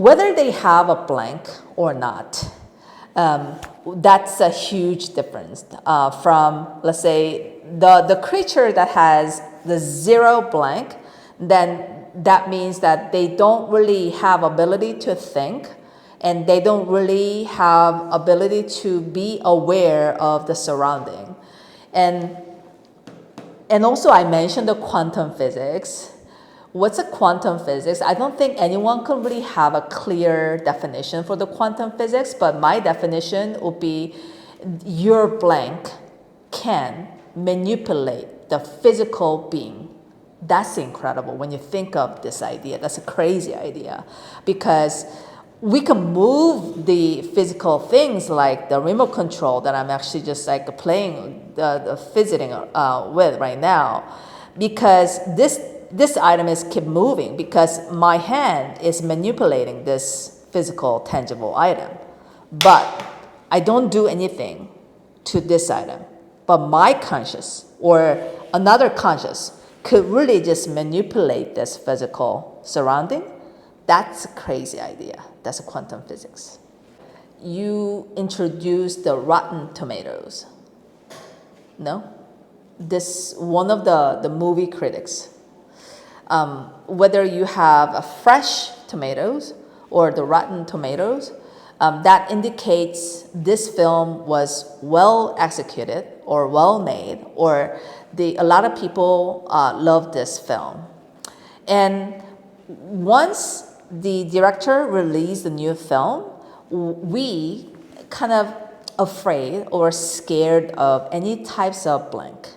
Whether they have a blank or not, that's a huge difference from, let's say, the creature that has the zero blank, then that means that they don't really have ability to think, and they don't really have ability to be aware of the surrounding. And also I mentioned the quantum physics. What's a quantum physics? I don't think anyone can really have a clear definition for the quantum physics, but my definition would be your blank can manipulate the physical being. That's incredible when you think of this idea. That's a crazy idea because we can move the physical things like the remote control that I'm actually just like playing, the fidgeting with right now, because this item is keep moving because my hand is manipulating this physical tangible item. But I don't do anything to this item. But my conscious or another conscious could really just manipulate this physical surrounding. That's a crazy idea. That's a quantum physics. You introduced the rotten tomatoes. No? This one of the movie critics. Whether you have a fresh tomatoes or the rotten tomatoes, that indicates this film was well executed or well made, or a lot of people love this film. And once the director released the new film, we kind of afraid or scared of any types of blank.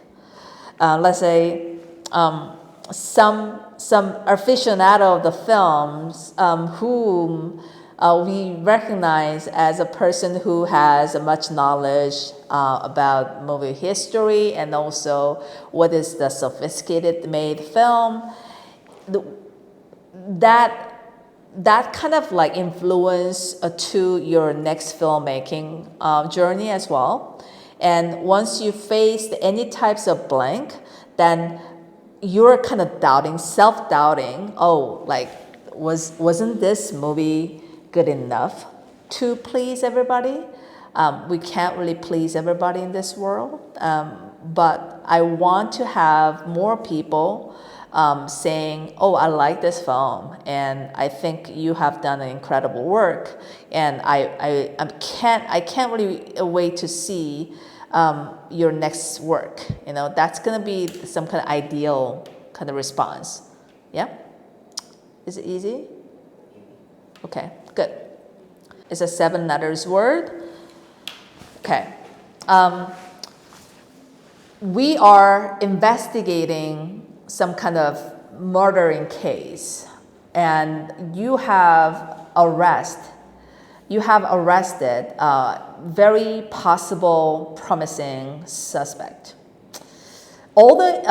Let's say some aficionado of the films whom we recognize as a person who has much knowledge about movie history and also what is the sophisticated made film. That kind of like influence to your next filmmaking journey as well. And once you face any types of blank, then you're kind of doubting, self-doubting, oh, like, wasn't this movie good enough to please everybody? We can't really please everybody in this world, but I want to have more people saying, oh, I like this film, and I think you have done an incredible work, and I can't really wait to see your next work. You know, that's gonna be some kind of ideal kind of response. Yeah? Is it easy? Okay, good. It's a 7 letters word. Okay. We are investigating some kind of murdering case, and you have arrested a very possible promising suspect. All the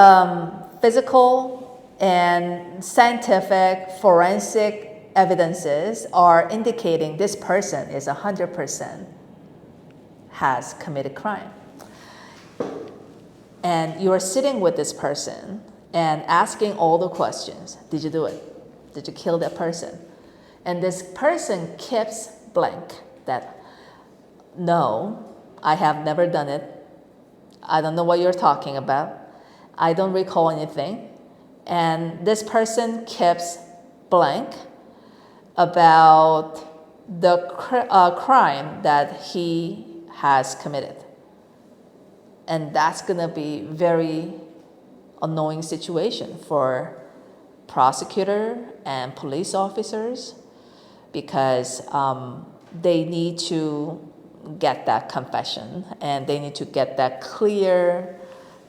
physical and scientific forensic evidences are indicating this person is 100% has committed crime. And you are sitting with this person and asking all the questions. Did you do it? Did you kill that person? And this person keeps blank that, no, I have never done it. I don't know what you're talking about. I don't recall anything. And this person keeps blank about the crime that he has committed. And that's gonna be very annoying situation for prosecutor and police officers, because they need to get that confession and they need to get that clear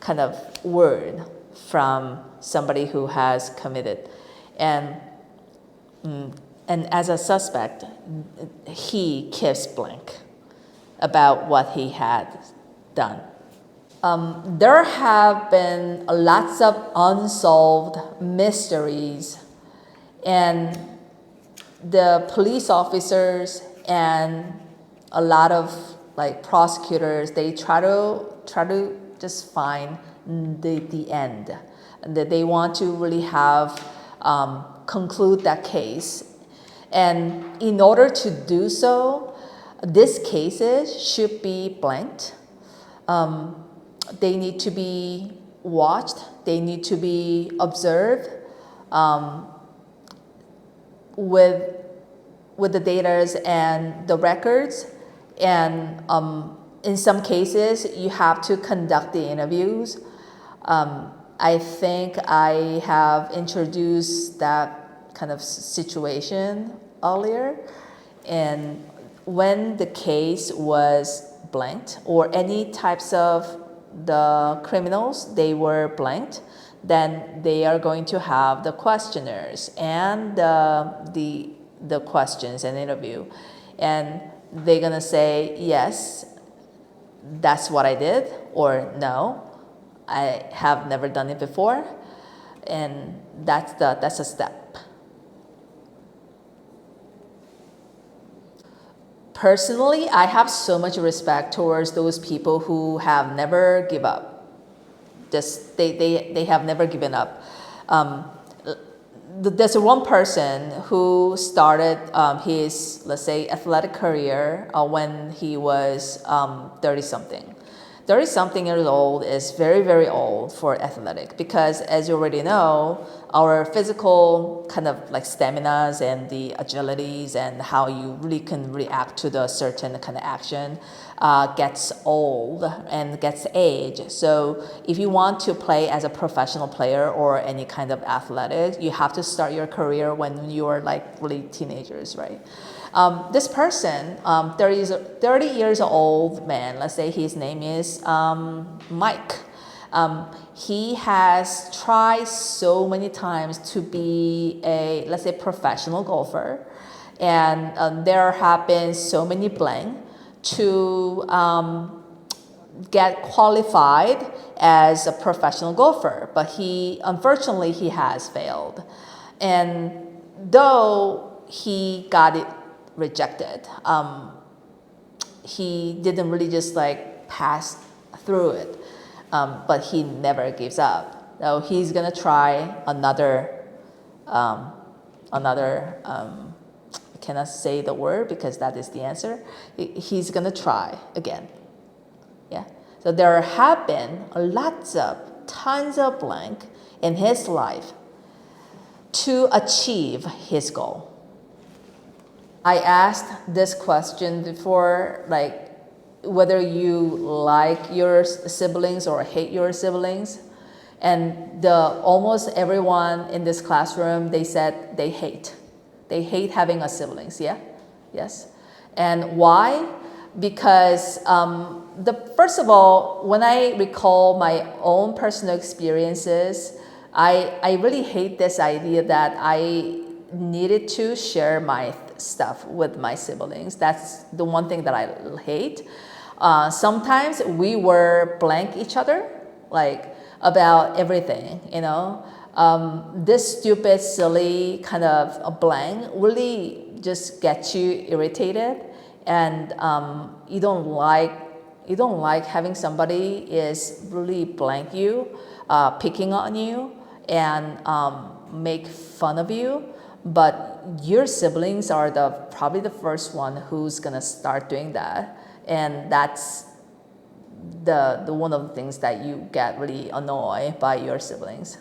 kind of word from somebody who has committed. And as a suspect, he keeps blank about what he had done. There have been lots of unsolved mysteries, and the police officers and a lot of like prosecutors, they try to just find the end, and that they want to really have conclude that case. And in order to do so, these cases should be blanked. They need to be watched. They need to be observed with the data and the records. And in some cases, you have to conduct the interviews. I think I have introduced that kind of situation earlier. And when the case was blanked, or any types of the criminals, they were blanked, then they are going to have the questionnaires and the questions and interview. And they're going to say, yes, that's what I did, or no, I have never done it before. And that's a step. Personally, I have so much respect towards those people who have never give up. They have never given up. There's one person who started his, let's say, athletic career when he was 30-something. 30-something years old is very, very old for athletic, because as you already know, our physical kind of like staminas and the agilities and how you really can react to the certain kind of action gets old and gets age. So if you want to play as a professional player or any kind of athletic, you have to start your career when you are like really teenagers, right? This person, 30 years old man, let's say his name is Mike. He has tried so many times to be a, let's say, professional golfer. And there have been so many blank to get qualified as a professional golfer. But unfortunately, he has failed. And though he got it rejected, he didn't really just like pass through it, but he never gives up. So he's gonna try another I cannot say the word because that is the answer. He's gonna try again. Yeah. So there have been tons of blank in his life to achieve his goal. I asked this question before, like whether you like your siblings or hate your siblings. And almost everyone in this classroom, they said they hate. They hate having a siblings, yeah? Yes. And why? Because first of all, when I recall my own personal experiences, I really hate this idea that I needed to share my stuff with my siblings. That's the one thing that I hate. Sometimes we were blank each other, like about everything, you know. This stupid, silly kind of a blank really just gets you irritated, and you don't like having somebody is really blank you, picking on you, and make fun of you. But your siblings are probably the first one who's gonna start doing that, and that's the one of the things that you get really annoyed by your siblings.